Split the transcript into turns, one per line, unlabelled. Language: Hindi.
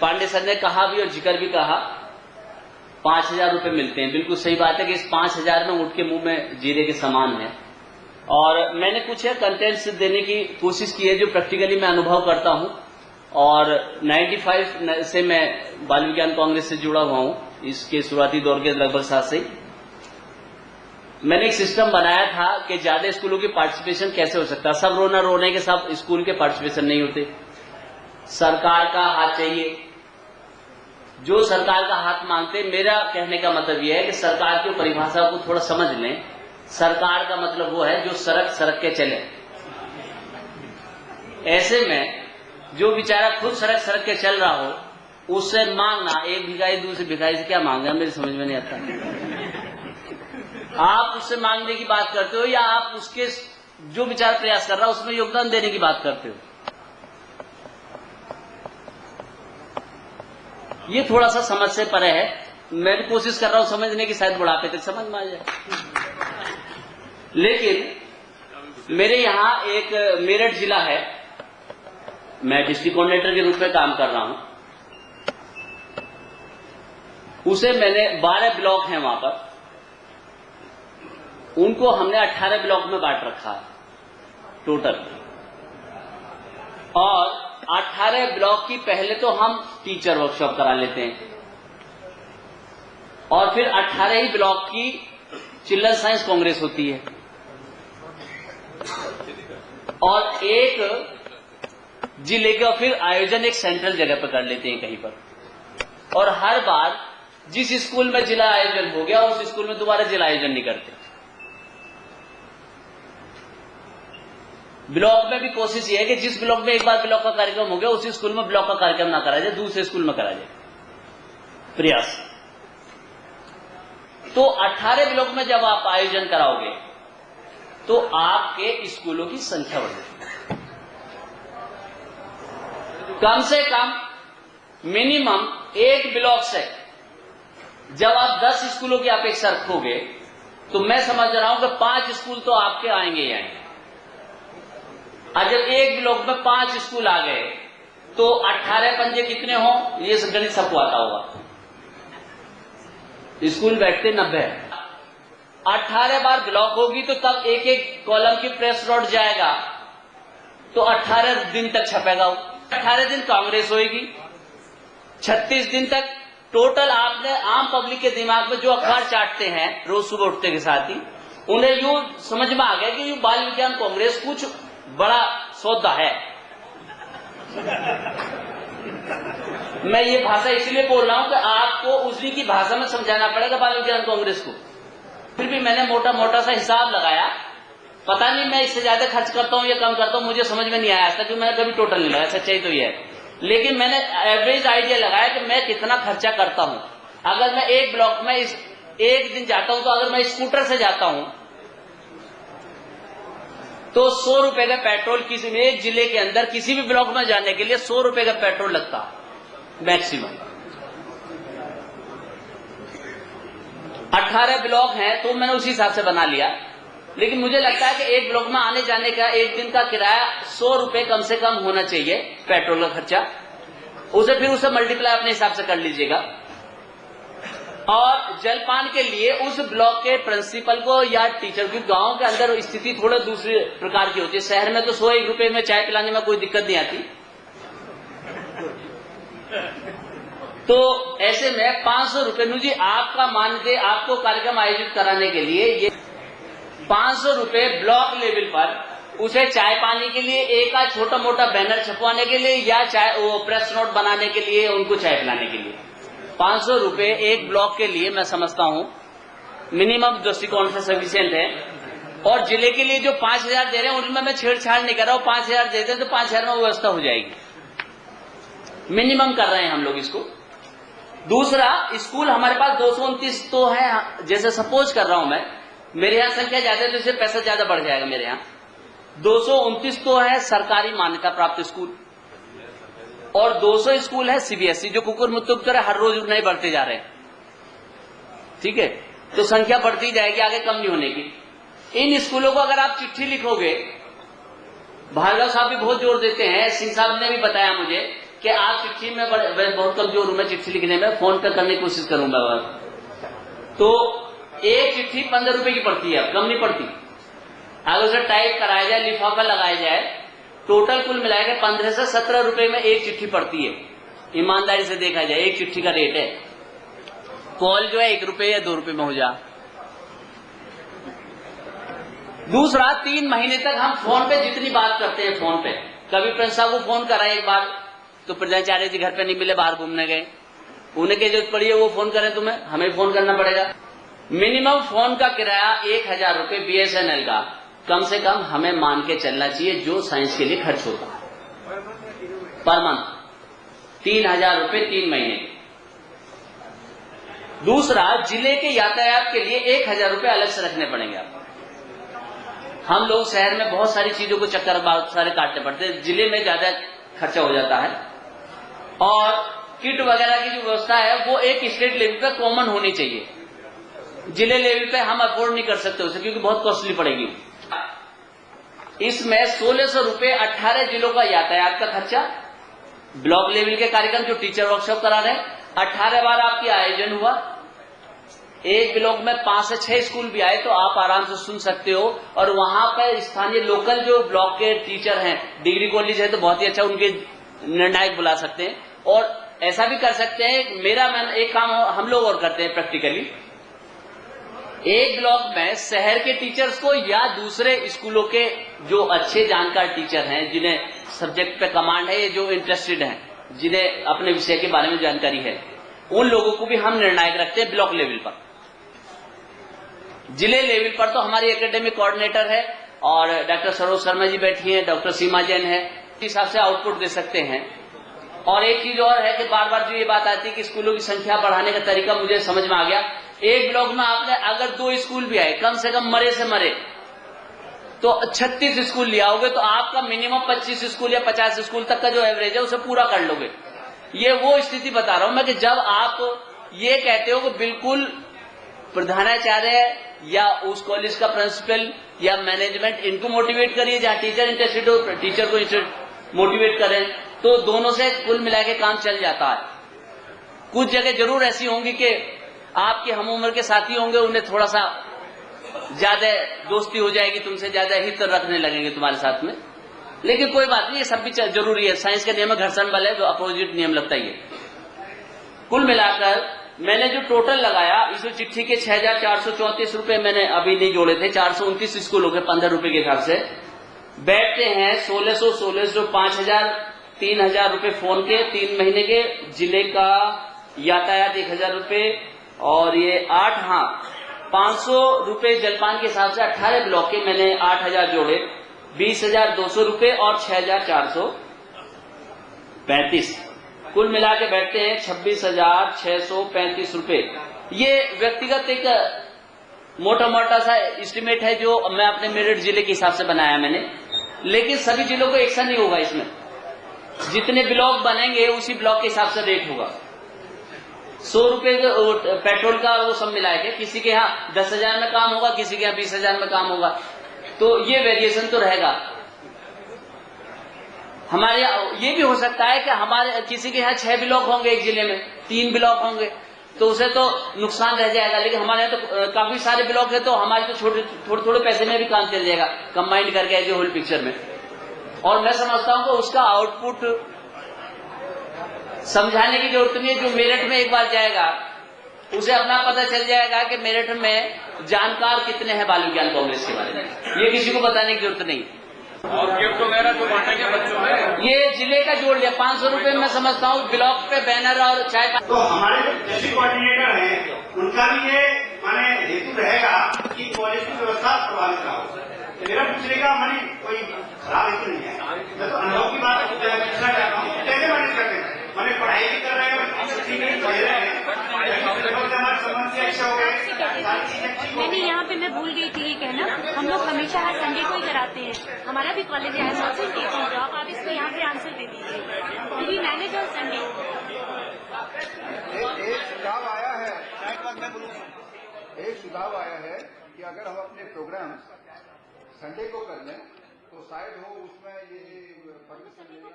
पांडे सर ने कहा भी और जिक्र भी कहा, 5,000 रुपए मिलते हैं। बिल्कुल सही बात है कि इस 5,000 में ऊँट के मुंह में जीरे के समान है। और मैंने कुछ कंटेंट्स देने की कोशिश की है जो प्रैक्टिकली मैं अनुभव करता हूं। और 95 से मैं बाल विज्ञान कांग्रेस से जुड़ा हुआ हूं, इसके शुरुआती दौर के लगभग 7 से। मैंने एक सिस्टम बनाया था कि ज्यादा स्कूलों की पार्टिसिपेशन कैसे हो सकता है। सब रोना रोने के सब स्कूल के पार्टिसिपेशन नहीं होते, सरकार का हाथ चाहिए। जो सरकार का हाथ मांगते, मेरा कहने का मतलब यह है कि सरकार की परिभाषा को थोड़ा समझ लें। सरकार का मतलब वो है जो सड़क सड़क के चले। ऐसे में जो बेचारा खुद सड़क सड़क के चल रहा हो उससे मांगना, एक भिखारी दूसरे भिखारी से क्या मांगना, मेरी समझ में नहीं आता। आप उससे मांगने की बात करते हो या आप उसके जो बेचारा प्रयास कर रहा है उसमें योगदान देने की बात करते हो। ये थोड़ा सा समझ से परे है। मैं भी कोशिश कर रहा हूं समझने की, शायद बुढ़ापे तक समझ में आ जाए। लेकिन मेरे यहां एक मेरठ जिला है, मैं डिस्ट्रिक्ट कोऑर्डिनेटर के रूप में काम कर रहा हूं। उसे मैंने 12 ब्लॉक हैं वहां पर, उनको हमने 18 ब्लॉक में बांट रखा है टोटल। और 18 ब्लॉक की पहले तो हम टीचर वर्कशॉप करा लेते हैं और फिर 18 ही ब्लॉक की चिल्ड्रन साइंस कांग्रेस होती है। और एक जिले का फिर आयोजन एक सेंट्रल जगह पर कर लेते हैं कहीं पर। और हर बार जिस स्कूल में जिला आयोजन हो गया उस स्कूल में दोबारा जिला आयोजन नहीं करते। ब्लॉक में भी कोशिश ये है कि जिस ब्लॉक में एक बार ब्लॉक का कार्यक्रम हो गया उसी स्कूल में ब्लॉक का कार्यक्रम ना करा जाए, दूसरे स्कूल में करा जाए। प्रयास तो 18 ब्लॉक में जब आप आयोजन कराओगे तो आपके स्कूलों की संख्या बढ़ेगी। कम से कम मिनिमम एक ब्लॉक से जब आप 10 स्कूलों की अपेक्षा रखोगे तो मैं समझ रहा हूं कि 5 स्कूल तो आपके आएंगे ही आएंगे। और जब एक ब्लॉक में 5 स्कूल आ गए तो 18 पंजे कितने हो, ये गणित सबको आता होगा। स्कूल बैठते 90, 18 बार ब्लॉक होगी तो तब एक एक कॉलम की प्रेस रोड जाएगा तो 18 दिन तक छपेगा। 18 दिन कांग्रेस होगी, 36 दिन तक टोटल। आपने आम पब्लिक के दिमाग में जो अखबार चाटते हैं रोज सुबह उठते के साथ ही, उन्हें यूं समझ में आ गया कि यूं बाल विज्ञान कांग्रेस कुछ बड़ा सौदा है। मैं ये भाषा इसलिए बोल रहा हूं कि आपको उसी की भाषा में समझाना पड़ेगा बाल विज्ञान कांग्रेस को। फिर भी मैंने मोटा मोटा सा हिसाब लगाया, पता नहीं मैं इससे ज्यादा खर्च करता हूं या कम करता हूं, मुझे समझ में नहीं आया था क्योंकि मैंने कभी टोटल नहीं लगाया, सच्चाई तो ये है। लेकिन मैंने एवरेज आइडिया लगाया कि मैं कितना खर्चा करता हूं। अगर मैं एक ब्लॉक में एक दिन जाता हूं तो अगर मैं स्कूटर से जाता हूं तो 100 रुपए का पेट्रोल किसी में एक जिले के अंदर किसी भी ब्लॉक में जाने के लिए 100 रुपए का पेट्रोल लगता मैक्सिमम। 18 ब्लॉक हैं तो मैंने उसी हिसाब से बना लिया। लेकिन मुझे लगता है कि एक ब्लॉक में आने जाने का एक दिन का किराया 100 रुपए कम से कम होना चाहिए, पेट्रोल का खर्चा। उसे मल्टीप्लाई अपने हिसाब से कर लीजिएगा। और जलपान के लिए उस ब्लॉक के प्रिंसिपल को या टीचर की, गांव के अंदर स्थिति थोड़ा दूसरी प्रकार की होती है। शहर में तो 101 रुपए में चाय पिलाने में कोई दिक्कत नहीं आती। तो ऐसे में 500 रुपए जी आपका मानदेय, आपको कार्यक्रम आयोजित कराने के लिए ये 500 रुपए ब्लॉक लेवल पर उसे चाय पानी के लिए, एक आध छोटा मोटा बैनर छपवाने के लिए या चाय वो प्रेस नोट बनाने के लिए, उनको चाय पिलाने के लिए 500 रुपए एक ब्लॉक के लिए मैं समझता हूं मिनिमम दृष्टिकोण से सफिशिएंट है। और जिले के लिए जो 5,000 दे रहे हैं उनमें मैं छेड़छाड़ नहीं कर रहा हूं। 5,000 देते हैं तो 5,000 में व्यवस्था हो जाएगी। मिनिमम कर रहे हैं हम लोग इसको। दूसरा, स्कूल हमारे पास 229 तो है। जैसे सपोज कर रहा हूं मैं, मेरे यहां संख्या ज्यादा है तो इससे पैसा ज्यादा बढ़ जाएगा। मेरे यहां 229 तो है सरकारी मान्यता प्राप्त स्कूल और 200 स्कूल है सीबीएसई जो कुकुर मुत्तुक तरह हर रोज नए बढ़ते जा रहे हैं। ठीक है, तो संख्या बढ़ती जाएगी, आगे कम नहीं होने की। इन स्कूलों को अगर आप चिट्ठी लिखोगे, भार्गव साहब भी बहुत जोर देते हैं, सिंह साहब ने भी बताया मुझे कि आप चिट्ठी में बहुत कमजोर हूं मैं चिट्ठी लिखने में, फोन पे करने की कोशिश करूंगा। तो एक चिट्ठी 15 रुपए की पड़ती है, कम नहीं पड़ती। अगर उसे टाइप कराया जाए, लिफाफा लगाया जाए, टोटल कुल मिलाकर 15 से 17 रुपए में एक चिट्ठी पड़ती है। ईमानदारी से देखा जाए एक चिट्ठी का रेट है। कॉल जो है 1 रुपए या 2 रुपए में हो जा। दूसरा, 3 महीने तक हम फोन पे जितनी बात करते हैं, फोन पे कभी प्रिंस साहब को फोन करा एक बार तो प्रधानाचार्य जी घर पे नहीं मिले, बाहर घूमने गए, उन्हें क्या जरूरत पड़ी है वो फोन करें तुम्हें, हमें फोन करना पड़ेगा। मिनिमम फोन का किराया 1000 रुपए BSNL का कम से कम हमें मान के चलना चाहिए, जो साइंस के लिए खर्च होता है पर मंथ 3000 रुपए 3 महीने। दूसरा, जिले के यातायात के लिए 1000 रुपए अलग से रखने पड़ेंगे आपको। हम लोग शहर में बहुत सारी चीजों को चक्कर बहुत सारे काटने पड़ते हैं, जिले में ज्यादा खर्चा हो जाता है। और किट वगैरह की जो व्यवस्था है वो एक स्टेट लेवल पे कॉमन होनी चाहिए, जिले लेवल पे हम अफोर्ड नहीं कर सकते उसे, क्योंकि बहुत कॉस्टली पड़ेगी। इसमें 1600 रुपए 18 जिलों का यातायात का खर्चा, ब्लॉक लेवल के कार्यक्रम जो टीचर वर्कशॉप करा रहे हैं, 18 बार आपकी आयोजन हुआ। एक ब्लॉक में 5 से 6 स्कूल भी आए तो आप आराम से सुन सकते हो। और वहां पर स्थानीय लोकल जो ब्लॉक के टीचर हैं, डिग्री कॉलेज है तो बहुत ही अच्छा, उनके निर्णायक बुला सकते हैं। और ऐसा भी कर सकते हैं, एक काम हम लोग और करते हैं प्रैक्टिकली, एक ब्लॉक में शहर के टीचर्स को या दूसरे स्कूलों के जो अच्छे जानकार टीचर हैं, जिन्हें सब्जेक्ट पे कमांड है, जो इंटरेस्टेड हैं, जिन्हें अपने विषय के बारे में जानकारी है, उन लोगों को भी हम निर्णायक रखते हैं ब्लॉक लेवल पर। जिले लेवल पर तो हमारी एकेडमिक कोऑर्डिनेटर है और डॉक्टर सरोज शर्मा जी बैठी हैं, डॉक्टर सीमा जैन है, इस हिसाब से आउटपुट दे सकते हैं। और एक चीज और है कि बार बार जो ये बात आती है कि स्कूलों की संख्या बढ़ाने का तरीका मुझे समझ में आ गया। एक ब्लॉक में आपने अगर 2 स्कूल भी आए, कम से कम मरे से मरे तो 36 स्कूल लिया होगे तो आपका मिनिमम 25 स्कूल या 50 स्कूल तक का जो एवरेज है उसे पूरा कर लोगे। ये वो स्थिति बता रहा हूं मैं कि जब आप ये कहते हो कि बिल्कुल प्रधानाचार्य या उस कॉलेज का प्रिंसिपल या मैनेजमेंट इनको मोटिवेट करिए, जहां टीचर इंटरेस्टेड हो टीचर को मोटिवेट करें, तो दोनों से कुल मिला के काम चल जाता है। कुछ जगह जरूर ऐसी होंगी कि आपके हम उम्र के साथी होंगे, उन्हें थोड़ा सा ज्यादा दोस्ती हो जाएगी, तुमसे ज्यादा हित रखने लगेंगे तुम्हारे साथ में, लेकिन कोई बात नहीं, ये सब भी जरूरी है। साइंस का नियम घर्षण बल है, तो अपोजिट नियम लगता ही है। कुल मिलाकर मैंने जो टोटल लगाया, इसमें चिट्ठी के 6434 रुपए मैंने अभी नहीं जोड़े थे, 429 स्कूलों के 15 रुपए के हिसाब से बैठते हैं 1600 5000 3000 रुपए फोन के 3 महीने के, जिले का यातायात 1000 रुपए, और ये 500 रुपए जलपान के हिसाब से 18 ब्लॉक के मैंने 8000 जोड़े, 20200 रुपए और 6435, कुल मिला के बैठते हैं 26635 रुपए। ये व्यक्तिगत एक मोटा मोटा सा एस्टिमेट है जो मैं अपने मेरठ जिले के हिसाब से बनाया मैंने, लेकिन सभी जिलों को एक सा नहीं होगा। इसमें जितने ब्लॉक बनेंगे उसी ब्लॉक के हिसाब से रेट होगा। 100 रुपए पेट्रोल का वो सब मिला के, किसी के यहाँ 10,000 में काम होगा, किसी के यहाँ 20,000 में काम होगा, तो ये वेरिएशन तो रहेगा। हमारे ये भी हो सकता है कि हमारे किसी के यहाँ 6 ब्लॉक होंगे, एक जिले में 3 ब्लॉक होंगे, तो उसे तो नुकसान रह जाएगा, लेकिन हमारे यहाँ तो काफी सारे ब्लॉक है, तो हमारे तो थोड़े थोड़े पैसे में भी काम चल जाएगा कंबाइंड करके एज ए होल पिक्चर में। और मैं समझता हूं कि उसका आउटपुट समझाने की जरूरत नहीं है। जो मेरठ में एक बार जाएगा उसे अपना पता चल जाएगा कि मेरठ में जानकार कितने हैं बाल विज्ञान कांग्रेस के बारे में, ये किसी को बताने की जरूरत नहीं।
और गिफ्ट वगैरह जो बांटेंगे बच्चों में,
ये जिले का जोड़ लिया 500 रुपए में समझता हूँ, ब्लॉक पे बैनर और चाय।
तो हमारे जो कृषि कोऑर्डिनेटर हैं उनका भी ये माने हेतु रहेगा कि कॉलेज की व्यवस्था प्रभावित ना हो। मेरा पूछने का माने कोई खराब हेतु नहीं है, मैं तो अनुभव की बात पूछना चाहता हूँ कैसे मैनेज करते हैं। मैंने पढ़ाई भी कर रहे हैं, पढ़ रहे हैं, हमारे समस्या अच्छा हो गए।
नहीं, यहाँ पे मैं भूल गई थी ये कहना, हम लोग हमेशा हर संडे को ही कराते हैं। हमारा भी कॉलेज है, आप इसको यहाँ पे आंसर दे दीजिए। We manage on Sunday.
एक सुझाव आया है कि अगर हम अपने प्रोग्राम संडे को कर लें तो शायद हो उसमें ये परमिशन लेना।